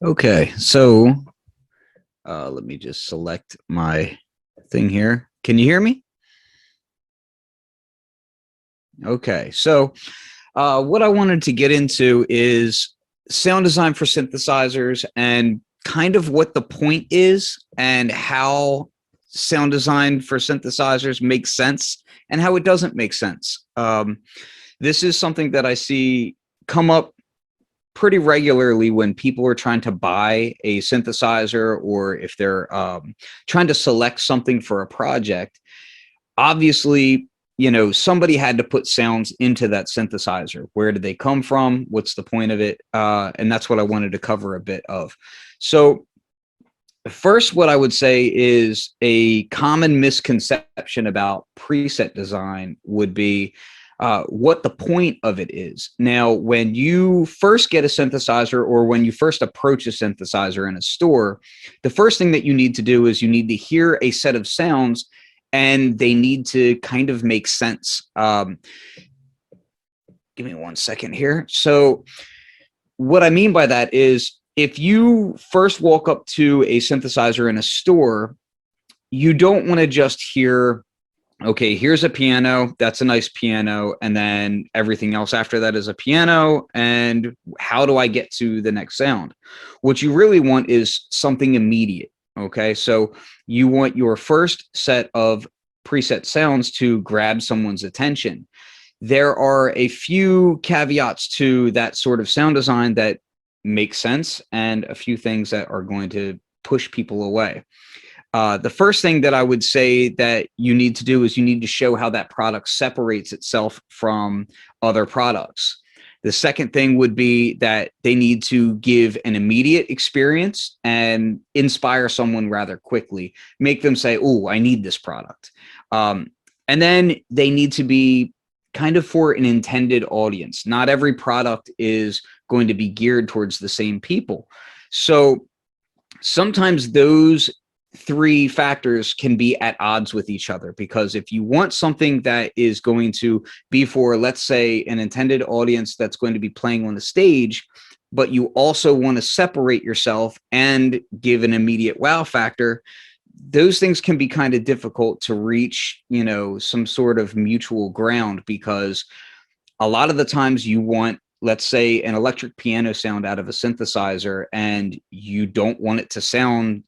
Okay, so let me just select my thing here. Can you hear me? Okay, so what I wanted to get into is sound design for synthesizers and kind of what the point is and how sound design for synthesizers makes sense and how it doesn't make sense. This is something that I see come up pretty regularly when people are trying to buy a synthesizer or if they're trying to select something for a project. Obviously, somebody had to put sounds into that synthesizer. Where did they come from? What's the point of it? And that's what I wanted to cover a bit of. So first, what I would say is a common misconception about preset design would be what the point of it is. Now, when you first get a synthesizer or when you first approach a synthesizer in a store, the first thing that you need to do is you need to hear a set of sounds and they need to kind of make sense. Give me one second here. So what I mean by that is if you first walk up to a synthesizer in a store, you don't want to just hear, okay, here's a piano, that's a nice piano, and then everything else after that is a piano, and how do I get to the next sound? What you really want is something immediate, okay? So you want your first set of preset sounds to grab someone's attention. There are a few caveats to that sort of sound design that make sense and a few things that are going to push people away. The first thing that I would say that you need to do is you need to show how that product separates itself from other products. The second thing would be that they need to give an immediate experience and inspire someone rather quickly, make them say, oh, I need this product. And then they need to be kind of for an intended audience. Not every product is going to be geared towards the same people. So sometimes those three factors can be at odds with each other, because if you want something that is going to be for, let's say, an intended audience that's going to be playing on the stage, but you also want to separate yourself and give an immediate wow factor, those things can be kind of difficult to reach, some sort of mutual ground, because a lot of the times you want, let's say, an electric piano sound out of a synthesizer, and you don't want it to sound,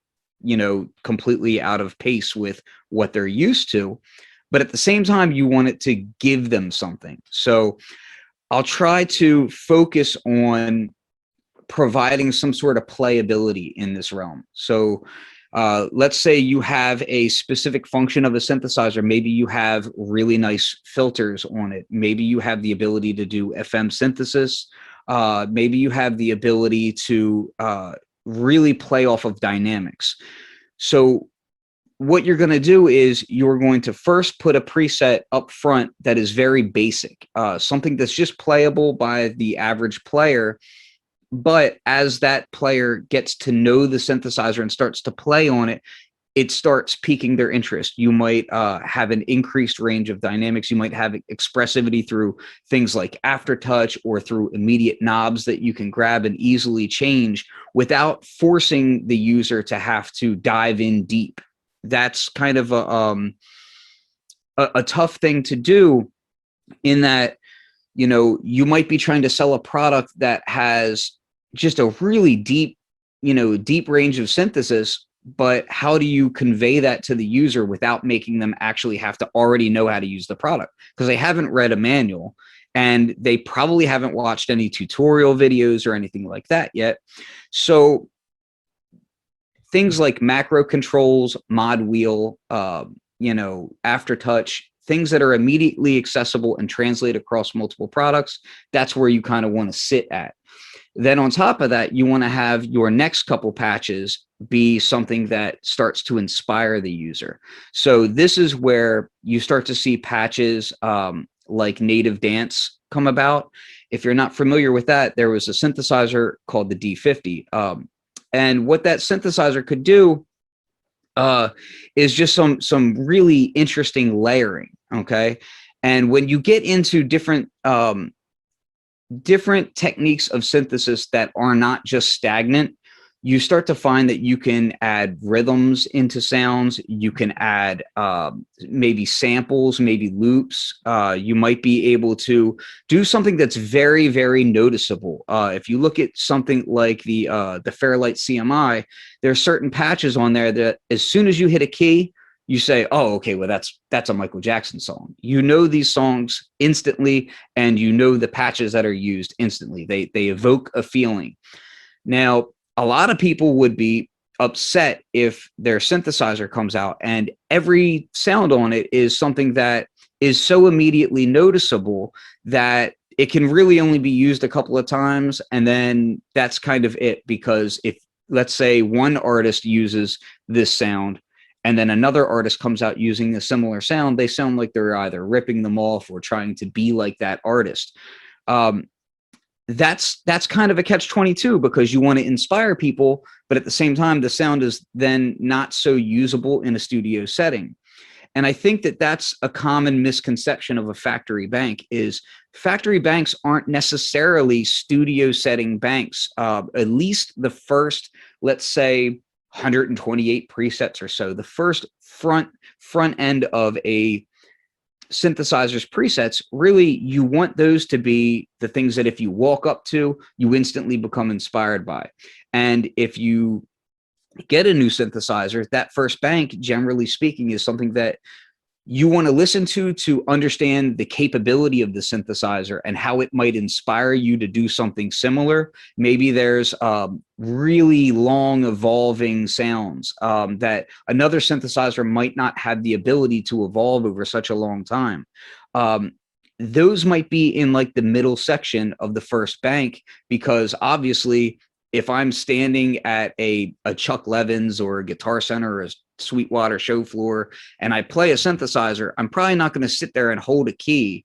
completely out of pace with what they're used to. But at the same time, you want it to give them something. So I'll try to focus on providing some sort of playability in this realm. So let's say you have a specific function of a synthesizer. Maybe you have really nice filters on it. Maybe you have the ability to do FM synthesis. Maybe you have the ability to really play off of dynamics. So what you're going to do is you're going to first put a preset up front that is very basic, something that's just playable by the average player. But as that player gets to know the synthesizer and starts to play on it, it starts piquing their interest. You might have an increased range of dynamics. You might have expressivity through things like aftertouch or through immediate knobs that you can grab and easily change without forcing the user to have to dive in deep. That's kind of a tough thing to do, in that, you might be trying to sell a product that has just a really deep range of synthesis, but how do you convey that to the user without making them actually have to already know how to use the product? Because they haven't read a manual and they probably haven't watched any tutorial videos or anything like that yet. So things like macro controls, mod wheel, aftertouch, things that are immediately accessible and translate across multiple products, that's where you kind of want to sit at. Then on top of that, you want to have your next couple patches be something that starts to inspire the user. So this is where you start to see patches like Native Dance come about. If you're not familiar with that, there was a synthesizer called the D50. And what that synthesizer could do is just some really interesting layering, okay? And when you get into different techniques of synthesis that are not just stagnant, you start to find that you can add rhythms into sounds. You can add maybe samples, maybe loops. You might be able to do something that's very, very noticeable. If you look at something like the Fairlight CMI, there are certain patches on there that as soon as you hit a key, you say, oh, okay, well, that's a Michael Jackson song. You know these songs instantly, and you know the patches that are used instantly. They evoke a feeling. Now, a lot of people would be upset if their synthesizer comes out and every sound on it is something that is so immediately noticeable that it can really only be used a couple of times, and then that's kind of it. Because if, let's say, one artist uses this sound and then another artist comes out using a similar sound, they sound like they're either ripping them off or trying to be like that artist. That's kind of a catch-22, because you want to inspire people, but at the same time, the sound is then not so usable in a studio setting. And I think that that's a common misconception of a factory bank. Is factory banks aren't necessarily studio setting banks. At least the first, let's say, 128 presets or so, the first front end of a synthesizers presets, really, you want those to be the things that if you walk up to, you instantly become inspired by. And if you get a new synthesizer, that first bank, generally speaking, is something that you want to listen to understand the capability of the synthesizer and how it might inspire you to do something similar. Maybe there's really long evolving sounds that another synthesizer might not have the ability to evolve over such a long time. Those might be in like the middle section of the first bank, because obviously if I'm standing at a Chuck Levin's or a Guitar Center or a Sweetwater show floor and I play a synthesizer, I'm probably not going to sit there and hold a key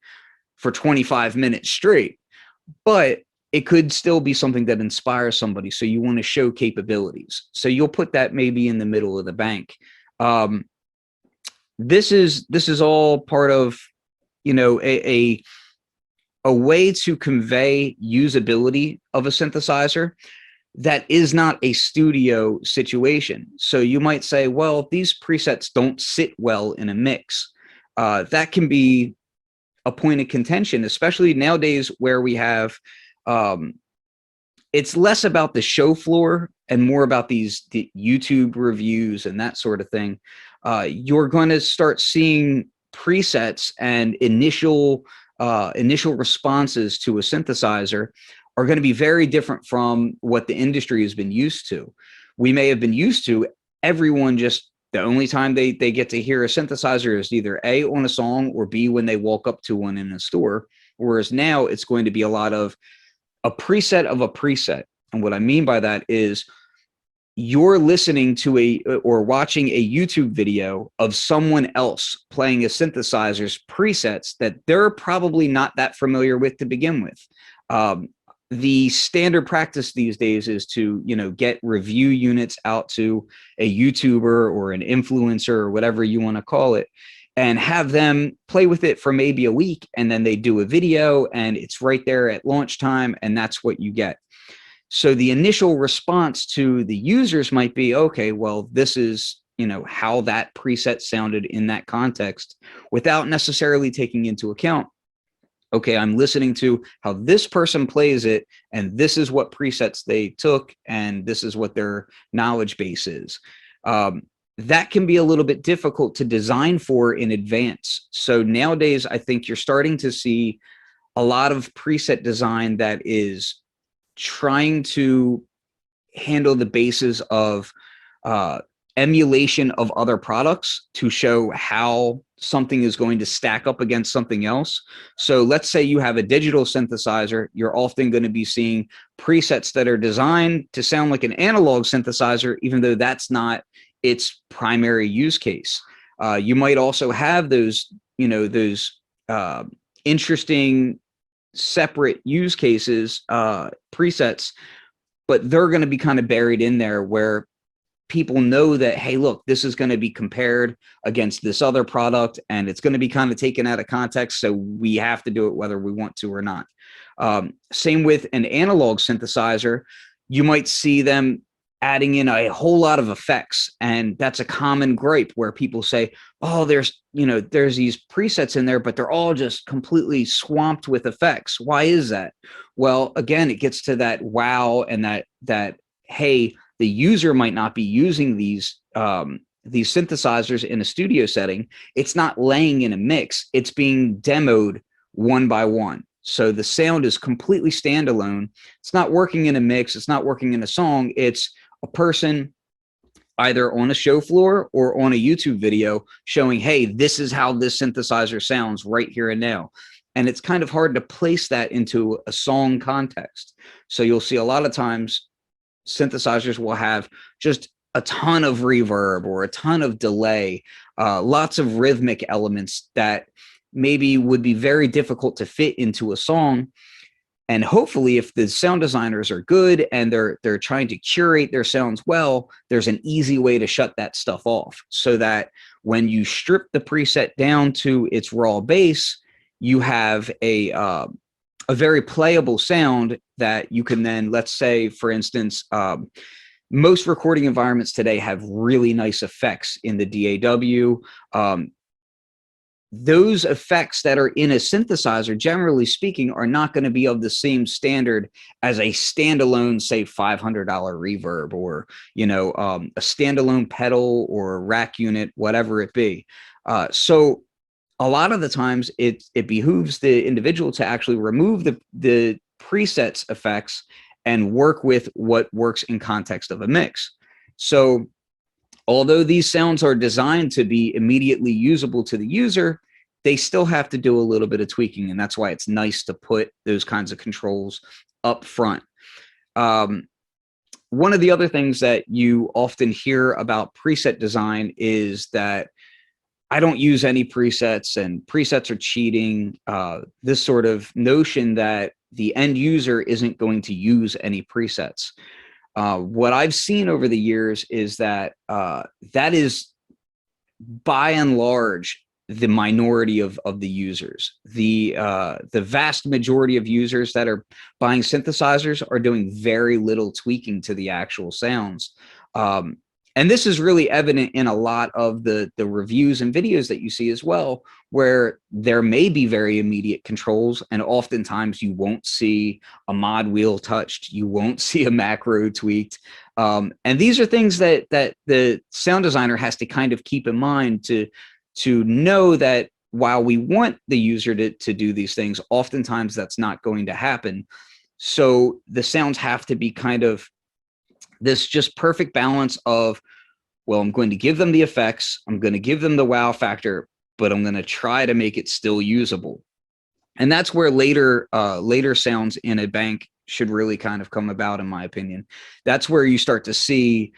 for 25 minutes straight, but it could still be something that inspires somebody. So you want to show capabilities. So you'll put that maybe in the middle of the bank. This is all part of, you know, a way to convey usability of a synthesizer that is not a studio situation. So you might say, well, these presets don't sit well in a mix. That can be a point of contention, especially nowadays where we have, it's less about the show floor and more about the YouTube reviews and that sort of thing. You're going to start seeing presets and initial responses to a synthesizer are going to be very different from what the industry has been used to. We may have been used to everyone just, the only time they get to hear a synthesizer is either A, on a song, or B, when they walk up to one in a store. Whereas now it's going to be a lot of a preset of a preset. And what I mean by that is you're listening to or watching a YouTube video of someone else playing a synthesizer's presets that they're probably not that familiar with to begin with. The standard practice these days is to, you know, get review units out to a YouTuber or an influencer or whatever you want to call it, and have them play with it for maybe a week, and then they do a video and it's right there at launch time, and that's what you get. So the initial response to the users might be, okay, well, this is, you know, how that preset sounded in that context, without necessarily taking into account, okay, I'm listening to how this person plays it, and this is what presets they took, and this is what their knowledge base is. That can be a little bit difficult to design for in advance. So nowadays, I think you're starting to see a lot of preset design that is trying to handle the basis of emulation of other products to show how something is going to stack up against something else. So let's say you have a digital synthesizer, you're often going to be seeing presets that are designed to sound like an analog synthesizer, even though that's not its primary use case. You might also have those, you know, those interesting separate use cases, presets, but they're going to be kind of buried in there where people know that, hey, look, this is going to be compared against this other product, and it's going to be kind of taken out of context, so we have to do it whether we want to or not. Same with an analog synthesizer. You might see them adding in a whole lot of effects. And that's a common gripe where people say, oh, there's these presets in there, but they're all just completely swamped with effects. Why is that? Well, again, it gets to that wow, and that hey, the user might not be using these synthesizers in a studio setting. It's not laying in a mix. It's being demoed one by one. So the sound is completely standalone. It's not working in a mix. It's not working in a song. It's a person either on a show floor or on a YouTube video showing, hey, this is how this synthesizer sounds right here and now. And it's kind of hard to place that into a song context. So you'll see a lot of times synthesizers will have just a ton of reverb or a ton of delay, lots of rhythmic elements that maybe would be very difficult to fit into a song. And hopefully, if the sound designers are good and they're trying to curate their sounds well, there's an easy way to shut that stuff off so that when you strip the preset down to its raw bass, you have a very playable sound that you can then, let's say, for instance, most recording environments today have really nice effects in the DAW. Those effects that are in a synthesizer, generally speaking, are not going to be of the same standard as a standalone, say, $500 reverb, or a standalone pedal or rack unit, whatever it be. So a lot of the times it behooves the individual to actually remove the presets effects and work with what works in context of a mix. So although these sounds are designed to be immediately usable to the user, they still have to do a little bit of tweaking, and that's why it's nice to put those kinds of controls up front. One of the other things that you often hear about preset design is that I don't use any presets and presets are cheating. This sort of notion that the end user isn't going to use any presets. What I've seen over the years is that that is, by and large, the minority of the users. The vast majority of users that are buying synthesizers are doing very little tweaking to the actual sounds. And this is really evident in a lot of the reviews and videos that you see as well, where there may be very immediate controls, and oftentimes you won't see a mod wheel touched, you won't see a macro tweaked. And these are things that the sound designer has to kind of keep in mind to know that while we want the user to do these things, oftentimes that's not going to happen. So the sounds have to be kind of this just perfect balance of, well, I'm going to give them the effects, I'm going to give them the wow factor, but I'm going to try to make it still usable. And that's where later sounds in a bank should really kind of come about, in my opinion. That's where you start to see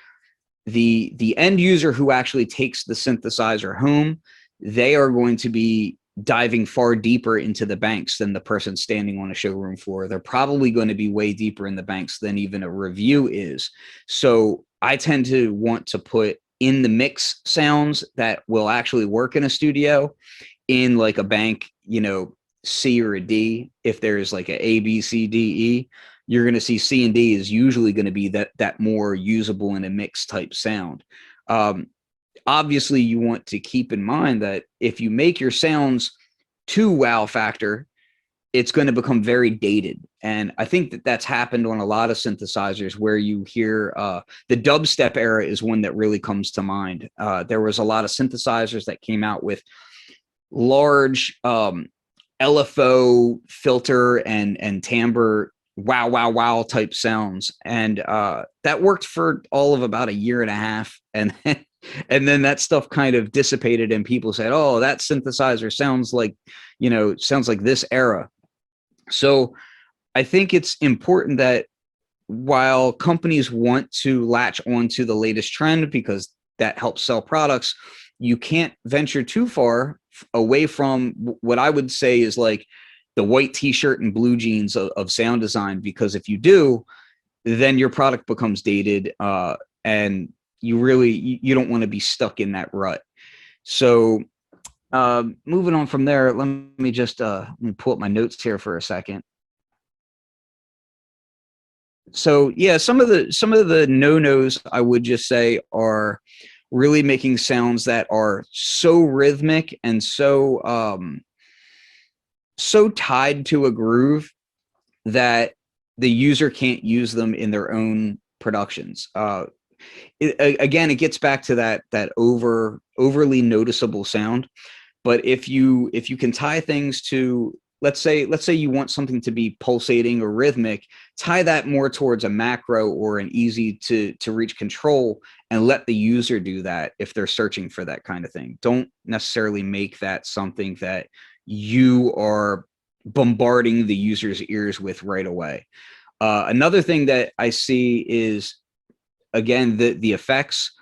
the end user who actually takes the synthesizer home. They are going to be diving far deeper into the banks than the person standing on a showroom floor. They're probably going to be way deeper in the banks than even a review is. So I tend to want to put in the mix sounds that will actually work in a studio in like a bank, C or a D. If there's like a B, C, D, E, you're going to see C and D is usually going to be that more usable in a mix type sound. Obviously, you want to keep in mind that if you make your sounds too wow factor, it's going to become very dated. And I think that that's happened on a lot of synthesizers where you hear the dubstep era is one that really comes to mind. There was a lot of synthesizers that came out with large LFO filter and timbre wow, wow, wow type sounds. And that worked for all of about a year and a half. And then that stuff kind of dissipated and people said, oh, that synthesizer sounds like this era. So I think it's important that while companies want to latch onto the latest trend because that helps sell products, you can't venture too far away from what I would say is like the white t-shirt and blue jeans of sound design, because if you do, then your product becomes dated and you don't want to be stuck in that rut. So moving on from there, let me just let me pull up my notes here for a second. So yeah, some of the no-nos I would just say are really making sounds that are so rhythmic and so tied to a groove that the user can't use them in their own productions. Again, it gets back to that overly noticeable sound. But if you can tie things to, let's say you want something to be pulsating or rhythmic, tie that more towards a macro or an easy to reach control, and let the user do that if they're searching for that kind of thing. Don't necessarily make that something that you are bombarding the user's ears with right away. Another thing that I see is, again, the effects.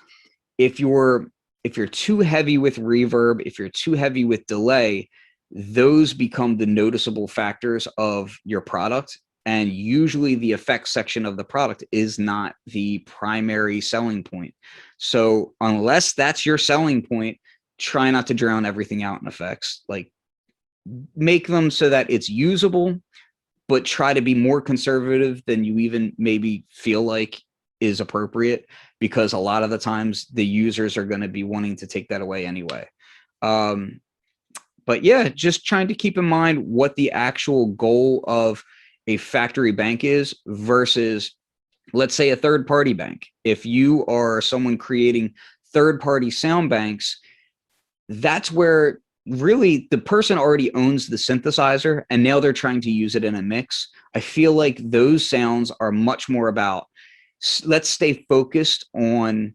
If you're too heavy with reverb, if you're too heavy with delay, those become the noticeable factors of your product. And usually the effects section of the product is not the primary selling point. So unless that's your selling point, try not to drown everything out in effects. Like, make them so that it's usable, but try to be more conservative than you even maybe feel like is appropriate, because a lot of the times the users are going to be wanting to take that away anyway. But yeah, just trying to keep in mind what the actual goal of a factory bank is versus, let's say, a third party bank. If you are someone creating third party sound banks, that's where really the person already owns the synthesizer and now they're trying to use it in a mix. I feel like those sounds are much more about, let's stay focused on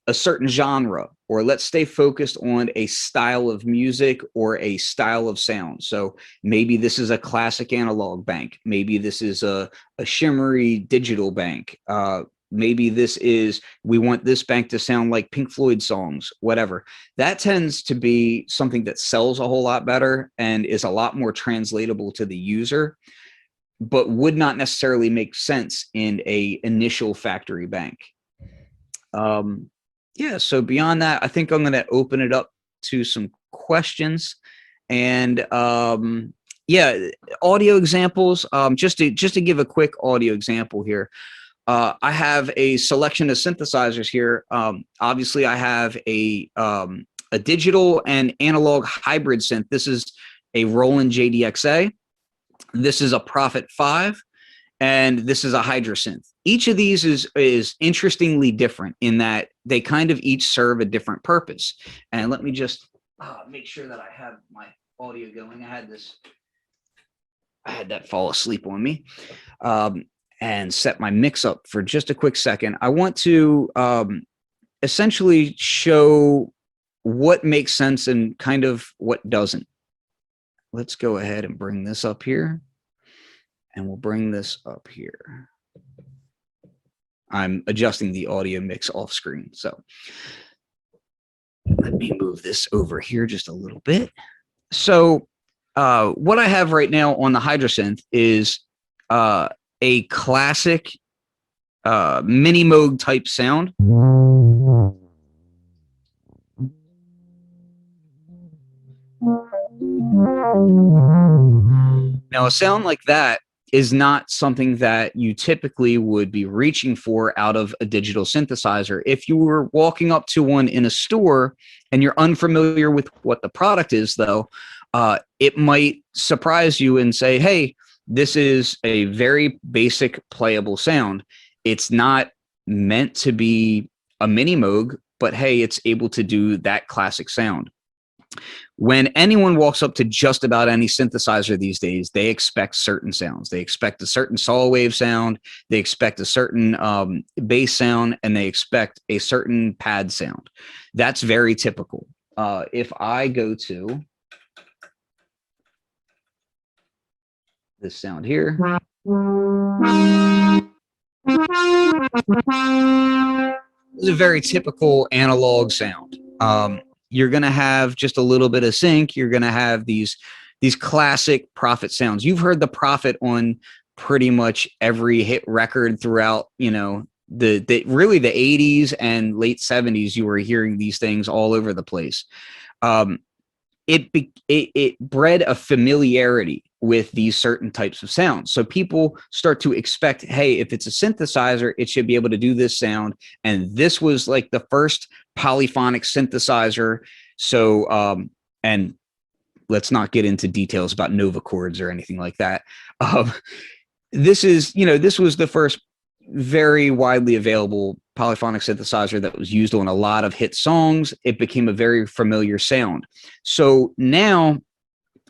a certain genre, or let's stay focused on a style of music or a style of sound. So maybe this is a classic analog bank. Maybe this is a shimmery digital bank. Maybe this is, we want this bank to sound like Pink Floyd songs, whatever. That tends to be something that sells a whole lot better and is a lot more translatable to the user, but would not necessarily make sense in a initial factory bank. Yeah, so beyond that, I think I'm going to open it up to some questions. And yeah, audio examples. Just to give a quick audio example here. I have a selection of synthesizers here. Obviously, I have a digital and analog hybrid synth. This is a Roland JDXA. This is a Prophet 5. And this is a Hydrosynth. Each of these is interestingly different in that they kind of each serve a different purpose. And let me just make sure that I have my audio going. I had that fall asleep on me, and set my mix up for just a quick second. I want to essentially show what makes sense and kind of what doesn't. Let's go ahead and bring this up here. And we'll bring this up here. I'm adjusting the audio mix off screen. So let me move this over here just a little bit. So what I have right now on the Hydrosynth is a classic mini Moog type sound. Now, a sound like that is not something that you typically would be reaching for out of a digital synthesizer. If you were walking up to one in a store and you're unfamiliar with what the product is, though, it might surprise you and say, hey, this is a very basic playable sound. It's not meant to be a mini Moog, but hey, it's able to do that classic sound. When anyone walks up to just about any synthesizer these days, they expect certain sounds. They expect a certain saw wave sound, they expect a certain bass sound, and they expect a certain pad sound. That's very typical. If I go to this sound here, this is a very typical analog sound. You're going to have just a little bit of sync. You're going to have these classic Prophet sounds. You've heard the Prophet on pretty much every hit record throughout, you know, really the 80s and late 70s. You were hearing these things all over the place. It bred a familiarity with these certain types of sounds. So people start to expect, hey, if it's a synthesizer, it should be able to do this sound. And this was like the first polyphonic synthesizer. So, and let's not get into details about Nova chords or anything like that. This is, this was the first very widely available polyphonic synthesizer that was used on a lot of hit songs. It became a very familiar sound. So now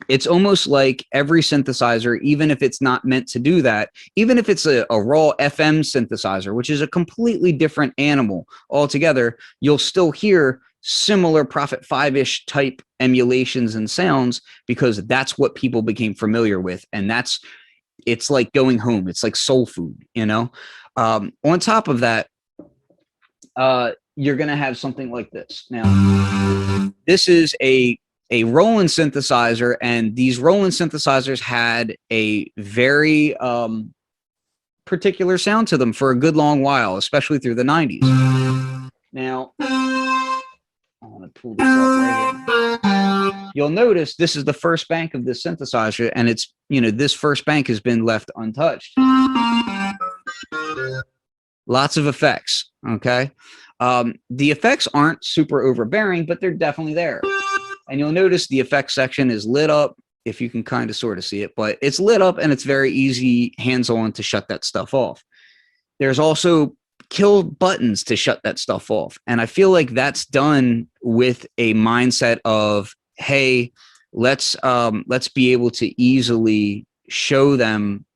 it's almost like every synthesizer, even if it's not meant to do that, even if it's a raw FM synthesizer, which is a completely different animal altogether, you'll still hear similar Prophet 5-ish type emulations and sounds, because that's what people became familiar with. And it's like going home. It's like soul food, on top of that, you're going to have something like this. Now, this is a Roland synthesizer, and these Roland synthesizers had a very particular sound to them for a good long while, especially through the 90s. Now, I want to pull this up right here. You'll notice this is the first bank of this synthesizer, and it's, this first bank has been left untouched. Lots of effects, okay? The effects aren't super overbearing, but they're definitely there. And you'll notice the effects section is lit up, if you can kind of sort of see it, but it's lit up and it's very easy hands-on to shut that stuff off. There's also kill buttons to shut that stuff off. And I feel like that's done with a mindset of, hey, let's be able to easily show them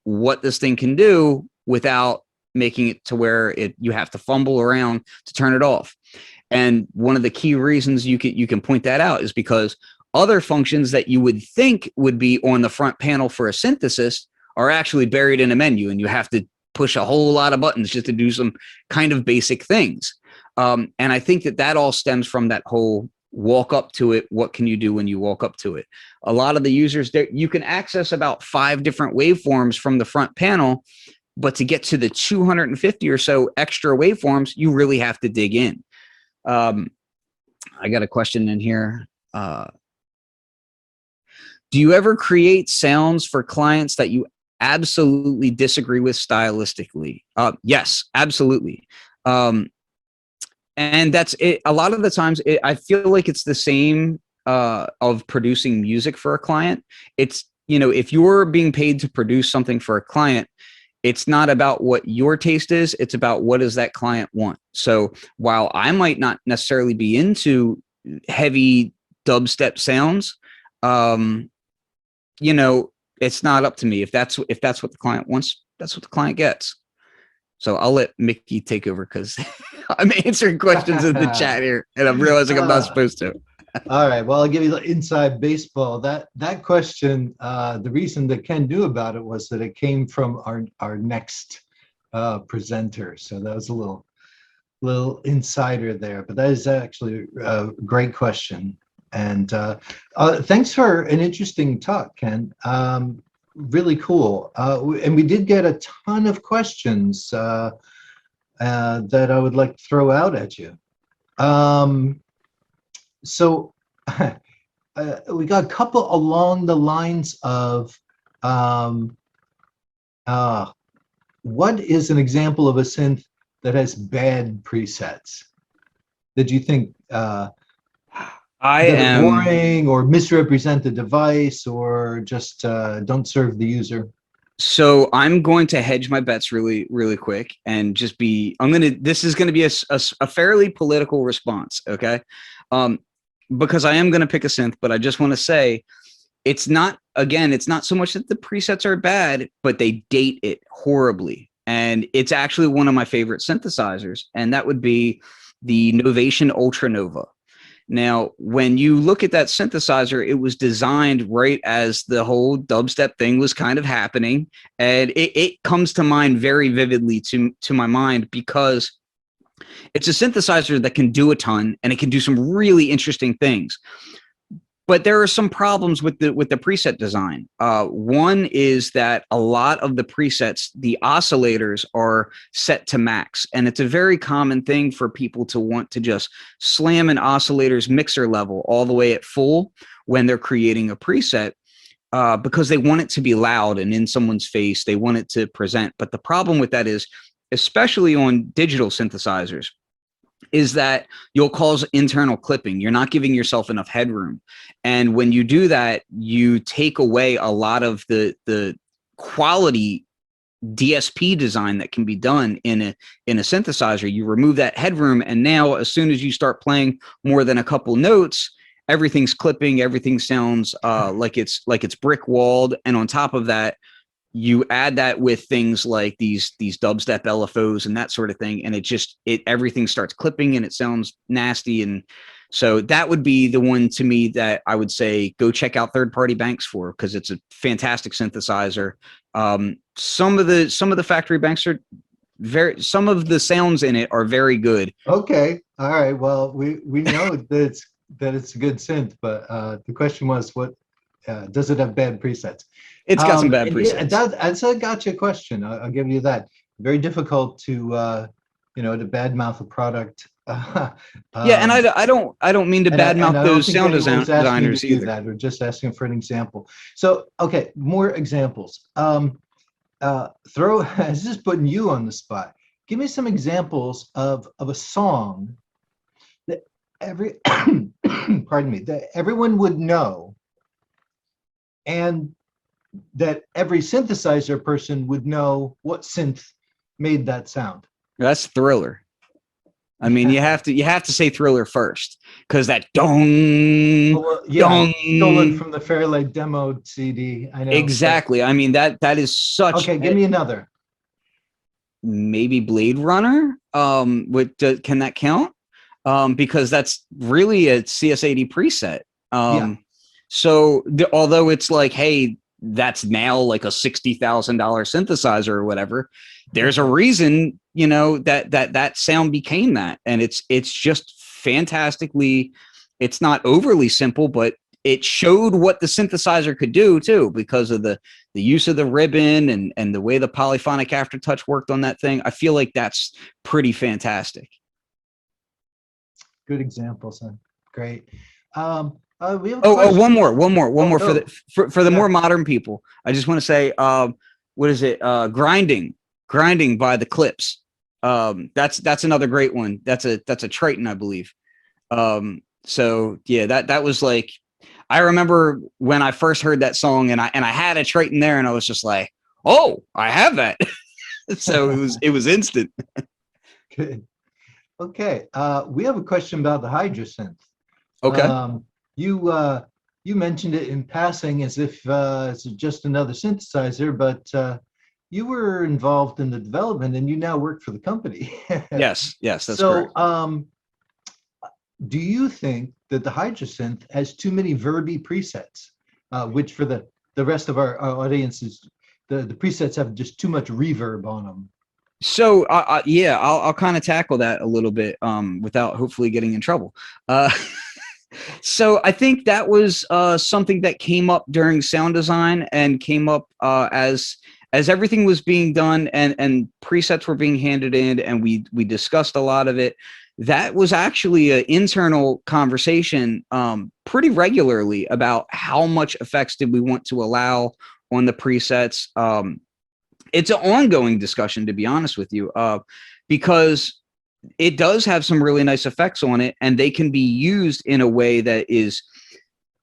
what this thing can do without making it to where you have to fumble around to turn it off. And one of the key reasons you can point that out is because other functions that you would think would be on the front panel for a synthesis are actually buried in a menu, and you have to push a whole lot of buttons just to do some kind of basic things. And I think that all stems from that whole walk up to it. What can you do when you walk up to it? A lot of the users there, you can access about 5 different waveforms from the front panel, but to get to the 250 or so extra waveforms, you really have to dig in. I got a question in here. Do you ever create sounds for clients that you absolutely disagree with stylistically? Yes, absolutely. And that's it. A lot of the times I feel like it's the same of producing music for a client. It's, if you're being paid to produce something for a client, it's not about what your taste is. It's about what does that client want. So while I might not necessarily be into heavy dubstep sounds, it's not up to me. If that's what the client wants, that's what the client gets. So I'll let Mickey take over, because I'm answering questions in the chat here, and I'm realizing I'm not supposed to. All right. Well, I'll give you the inside baseball. That question, the reason that Ken knew about it was that it came from our next presenter. So that was a little insider there. But that is actually a great question. And thanks for an interesting talk, Ken. Really cool. And we did get a ton of questions that I would like to throw out at you. So we got a couple along the lines of what is an example of a synth that has bad presets? Did you think boring or misrepresent the device, or just don't serve the user? So I'm going to hedge my bets really, really quick, and just this is going to be a fairly political response. Okay. Because I am going to pick a synth, but I just want to say it's not so much that the presets are bad, but they date it horribly. And it's actually one of my favorite synthesizers, and that would be the Novation Ultra Nova. Now, when you look at that synthesizer, it was designed right as the whole dubstep thing was kind of happening. And it comes to mind very vividly to my mind, because it's a synthesizer that can do a ton, and it can do some really interesting things. But there are some problems with the preset design. One is that a lot of the presets, the oscillators are set to max, and it's a very common thing for people to want to just slam an oscillator's mixer level all the way at full when they're creating a preset. because they want it to be loud and in someone's face. They want it to present. But the problem with that is, especially on digital synthesizers, is that you'll cause internal clipping. You're not giving yourself enough headroom. And when you do that, you take away a lot of the quality DSP design that can be done in a synthesizer. You remove that headroom, and now as soon as you start playing more than a couple notes, everything's clipping, everything sounds like it's brick walled. And on top of that, you add that with things like these dubstep LFOs and that sort of thing, and everything starts clipping and it sounds nasty. And so that would be the one to me that I would say go check out third-party banks for, because it's a fantastic synthesizer. Some of the factory banks are some of the sounds in it are very good. Okay, all right. Well, we know that it's a good synth, but the question was, what does it have bad presets? It's got some bad presets. Yeah, that's a gotcha question. I'll give you that. Very difficult to to badmouth a product. Yeah, and I don't mean to badmouth those sound designers either. That. We're just asking for an example. So, okay, more examples. This is putting you on the spot. Give me some examples of a song that pardon me, that everyone would know, and that every synthesizer person would know what synth made that sound. That's Thriller. I mean, you have to say Thriller first, because that dong, dong, stolen from the Fairlight demo CD. I know exactly. I mean, that is such. Okay, give me another. Maybe Blade Runner. Can that count? Because that's really a CS80 preset. So although it's like, hey, that's now like a $60,000 synthesizer or whatever, there's a reason, that sound became that. And it's just fantastically, it's not overly simple, but it showed what the synthesizer could do too, because of the use of the ribbon and the way the polyphonic aftertouch worked on that thing. I feel like that's pretty fantastic. Good example, son. Great. We have one more for the more modern people. I just want to say, what is it? Grinding by the Clips. That's another great one. That's a Triton, I believe. So yeah, that was like, I remember when I first heard that song, and I had a Triton there, and I was just like, oh, I have that. So it was instant. Good. Okay. We have a question about the Hydrosynth. Okay. You mentioned it in passing as if it's just another synthesizer, but you were involved in the development, and you now work for the company. Yes, that's correct. Do you think that the Hydrosynth has too many verby presets, which for the rest of our audiences, the presets have just too much reverb on them? So yeah, I'll kind of tackle that a little bit without hopefully getting in trouble. So I think that was something that came up during sound design, and came up as everything was being done and presets were being handed in, and we discussed a lot of it. That was actually an internal conversation pretty regularly about how much effects did we want to allow on the presets. It's an ongoing discussion, to be honest with you, because it does have some really nice effects on it, and they can be used in a way that is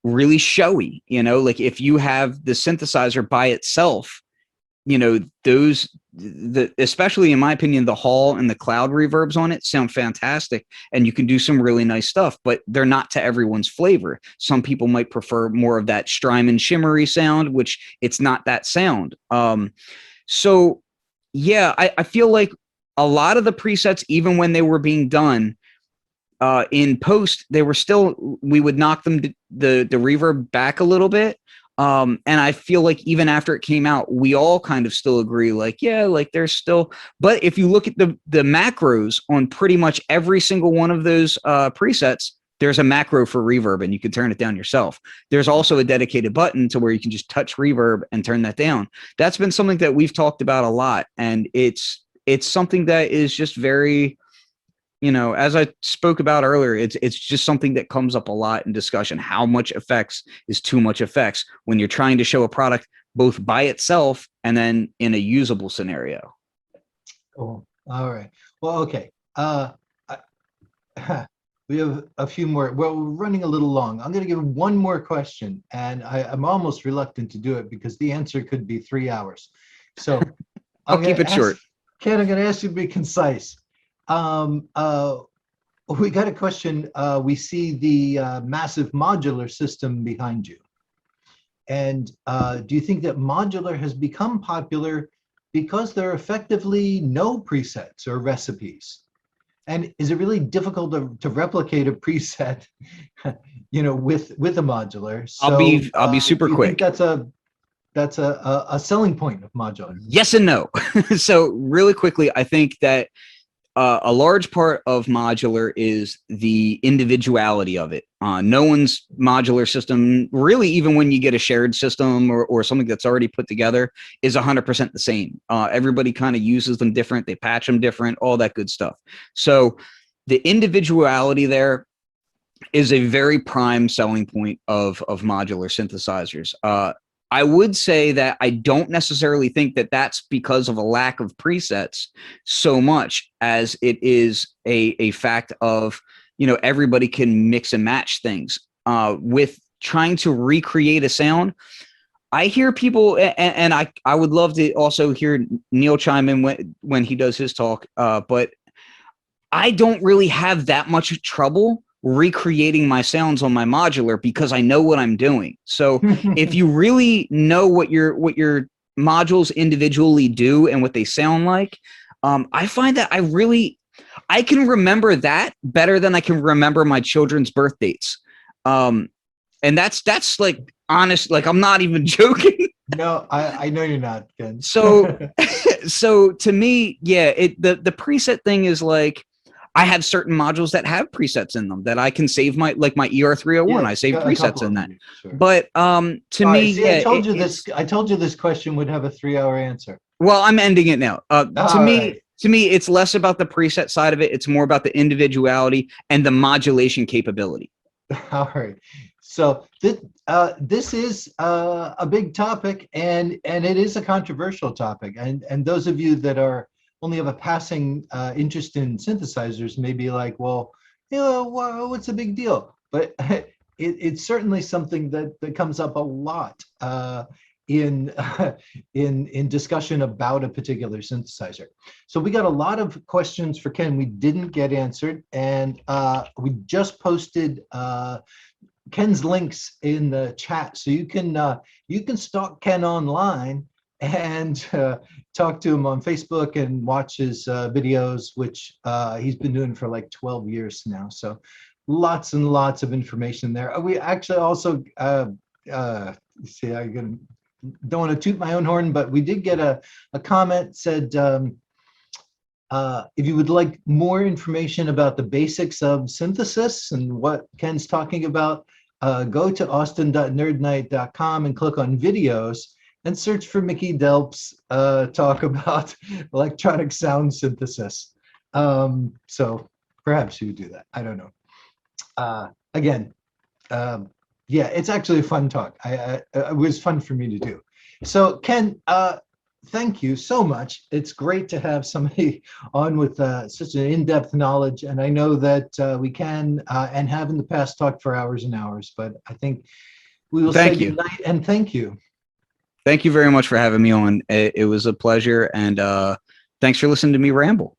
really showy. Like if you have the synthesizer by itself, especially in my opinion, the Hall and the Cloud reverbs on it sound fantastic, and you can do some really nice stuff, but they're not to everyone's flavor. Some people might prefer more of that Strymon shimmery sound, which it's not that sound. So yeah, I feel like a lot of the presets, even when they were being done in post, we would knock them the reverb back a little bit. And I feel like even after it came out, we all kind of still agree, like, yeah, like there's still, but if you look at the macros on pretty much every single one of those presets, there's a macro for reverb, and you can turn it down yourself. There's also a dedicated button to where you can just touch reverb and turn that down. That's been something that we've talked about a lot, and it's something that is just very, as I spoke about earlier, it's just something that comes up a lot in discussion. How much effects is too much effects when you're trying to show a product both by itself and then in a usable scenario? Cool. All right. Well, okay. We have a few more. Well, we're running a little long. I'm going to give one more question, and I'm almost reluctant to do it because the answer could be 3 hours. So I'll keep it short. Ken, I'm going to ask you to be concise. We got a question. We see the massive modular system behind you. And do you think that modular has become popular because there are effectively no presets or recipes? And is it really difficult to replicate a preset, with a modular? So, I'll be super quick. Think that's a selling point of modular? Yes and no. So really quickly, I think that a large part of modular is the individuality of it. No one's modular system, really, even when you get a shared system or something that's already put together, is 100% the same. Everybody kind of uses them different. They patch them different, all that good stuff. So the individuality there is a very prime selling point of modular synthesizers. I would say that I don't necessarily think that that's because of a lack of presets so much as it is a fact of, everybody can mix and match things. With trying to recreate a sound, I hear people, and I would love to also hear Neil chime in when he does his talk, but I don't really have that much trouble recreating my sounds on my modular because I know what I'm doing. So if you really know what your modules individually do and what they sound like, I find that I can remember that better than I can remember my children's birth dates. And that's like honest, like I'm not even joking. No, I know you're not, Ken. So to me, yeah, the preset thing is like, I have certain modules that have presets in them that I can save my ER301. Yeah, I save presets in that. Sure. But to me, yeah, I told you this question would have a 3-hour answer. Well, I'm ending it now. To me, right. it's less about the preset side of it. It's more about the individuality and the modulation capability. All right. So this is a big topic, and it is a controversial topic. And those of you that only have a passing interest in synthesizers may be like, well, what's the big deal? But it's certainly something that comes up a lot in discussion about a particular synthesizer. So we got a lot of questions for Ken we didn't get answered, and we just posted Ken's links in the chat, so you can stalk Ken online and talk to him on Facebook and watch his videos, which he's been doing for like 12 years now. So lots and lots of information there. We actually also see, I don't want to toot my own horn, but we did get a comment said, if you would like more information about the basics of synthesis and what Ken's talking about, go to austin.nerdnight.com and click on videos and search for Mickey Delp's talk about electronic sound synthesis. So perhaps you would do that. I don't know. Again, yeah, it's actually a fun talk. It was fun for me to do. So Ken, thank you so much. It's great to have somebody on with such an in-depth knowledge. And I know that we can and have in the past talked for hours and hours, but I think we will say good night and thank you. Thank you very much for having me on. It was a pleasure. And thanks for listening to me ramble.